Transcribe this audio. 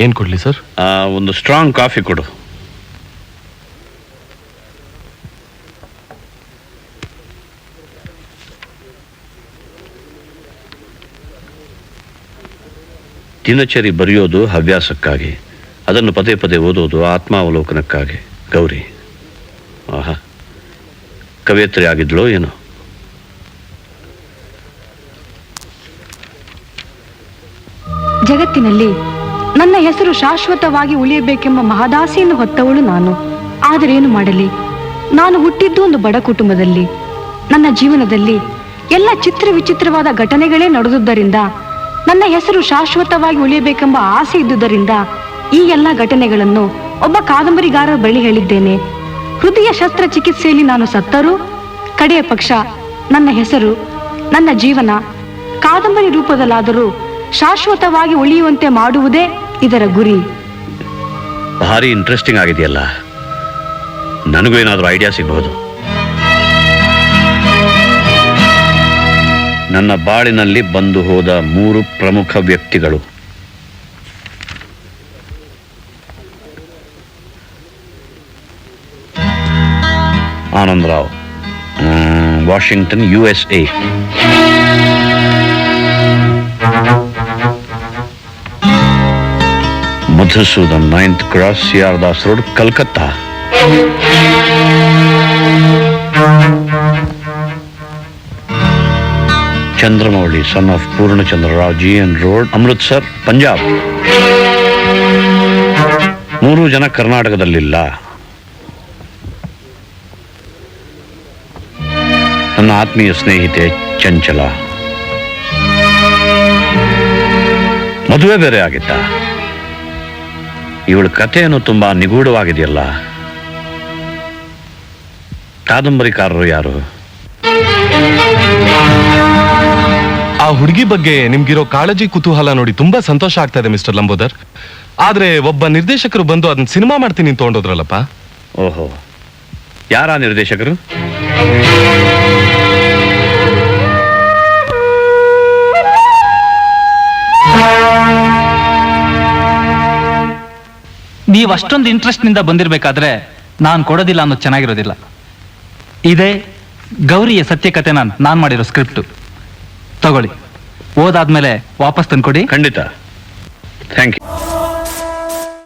ಏನು ಕೊಡಲಿ ಸರ್? ಒಂದು ಸ್ಟ್ರಾಂಗ್ ಕಾಫಿ ಕೊಡು. ದಿನಚರಿ ಬರೆಯೋದು ಹವ್ಯಾಸಕ್ಕಾಗಿ, ಅದನ್ನು ಪದೇ ಪದೇ ಓದೋದು ಆತ್ಮಾವಲೋಕನಕ್ಕಾಗಿ. ಗೌರಿ ಆಹಾ, ಕವಯತ್ರಿ ಆಗಿದ್ಳೋ ಏನೋ. ಜಗತ್ತಿನಲ್ಲಿ ನನ್ನ ಹೆಸರು ಶಾಶ್ವತವಾಗಿ ಉಳಿಯಬೇಕೆಂಬ ಮಹದಾಸೆಯನ್ನು ಹೊತ್ತವಳು ನಾನು. ಆದರೆ ಏನು ಮಾಡಲಿ, ನಾನು ಹುಟ್ಟಿದ್ದು ಒಂದು ಬಡ ಕುಟುಂಬದಲ್ಲಿ. ನನ್ನ ಜೀವನದಲ್ಲಿ ಎಲ್ಲ ಚಿತ್ರ ವಿಚಿತ್ರವಾದ ಘಟನೆಗಳೇ ನಡೆದುದರಿಂದ, ನನ್ನ ಹೆಸರು ಶಾಶ್ವತವಾಗಿ ಉಳಿಯಬೇಕೆಂಬ ಆಸೆ ಇದ್ದುದರಿಂದ ಈ ಎಲ್ಲ ಘಟನೆಗಳನ್ನು ಒಬ್ಬ ಕಾದಂಬರಿಗಾರರ ಬಳಿ ಹೇಳಿದ್ದೇನೆ. ಹೃದಯ ಶಸ್ತ್ರಚಿಕಿತ್ಸೆಯಲ್ಲಿ ನಾನು ಸತ್ತರೂ ಕಡೆಯ ಪಕ್ಷ ನನ್ನ ಹೆಸರು, ನನ್ನ ಜೀವನ ಕಾದಂಬರಿ ರೂಪದಲ್ಲಾದರೂ ಶಾಶ್ವತವಾಗಿ ಉಳಿಯುವಂತೆ ಮಾಡುವುದೇ ಇದರ ಗುರಿ. ಭಾರಿ ಇಂಟ್ರೆಸ್ಟಿಂಗ್ ಆಗಿದೆಯಲ್ಲ. ನನಗೂ ಏನಾದರೂ ಐಡಿಯಾ ಸಿಗಬಹುದು. ನನ್ನ ಬಾಳಿನಲ್ಲಿ ಬಂದು ಹೋದ 3 ಪ್ರಮುಖ ವ್ಯಕ್ತಿಗಳು. Anandrao, Washington, USA. Madhusudan, 9th cross, CR Das road, Calcutta. Chandramouli, son of Purnachandrarao, GN road, Amritsar, Punjab. 3 ಜನ ಕರ್ನಾಟಕದಲ್ಲಿಲ್ಲ. ನನ್ನ ಆತ್ಮೀಯ ಸ್ನೇಹಿತೆ ಚಂಚಲ. ಮದುವೆ ಬೇರೆ ಆಗಿದ್ದ. ಇವಳ ಕಥೆಯನ್ನು ತುಂಬಾ ನಿಗೂಢವಾಗಿದೆಯಲ್ಲ. ಕಾದಂಬರಿಕಾರರು ಯಾರು? ಆ ಹುಡುಗಿ ಬಗ್ಗೆ ನಿಮ್ಗಿರೋ ಕಾಳಜಿ, ಕುತೂಹಲ ನೋಡಿ ತುಂಬಾ ಸಂತೋಷ ಆಗ್ತಾ ಇದೆ ಮಿಸ್ಟರ್ ಲಂಬೋದರ್. ಆದ್ರೆ ಒಬ್ಬ ನಿರ್ದೇಶಕರು ಬಂದು ಅದನ್ನ ಸಿನಿಮಾ ಮಾಡ್ತೀನಿ ಅಂತ ತಗೊಂಡೋದ್ರಲ್ಲಪ್ಪ. ಓಹೋ, ಯಾರ ನಿರ್ದೇಶಕರು? ನೀವು ಅಷ್ಟೊಂದು ಇಂಟ್ರೆಸ್ಟ್ ನಿಂದ ಬಂದಿರಬೇಕಾದ್ರೆ ನಾನು ಕೊಡೋದಿಲ್ಲ ಅನ್ನೋದು ಚೆನ್ನಾಗಿರೋದಿಲ್ಲ. ಇದೇ ಗೌರಿಯ ಸತ್ಯಕತೆ ನಾನು ಮಾಡಿರೋ ಸ್ಕ್ರಿಪ್ಟು. ತಗೊಳ್ಳಿ, ಓದಾದ್ಮೇಲೆ ವಾಪಸ್ ತಂದ್ಕೊಡಿ. ಖಂಡಿತ. Thank you.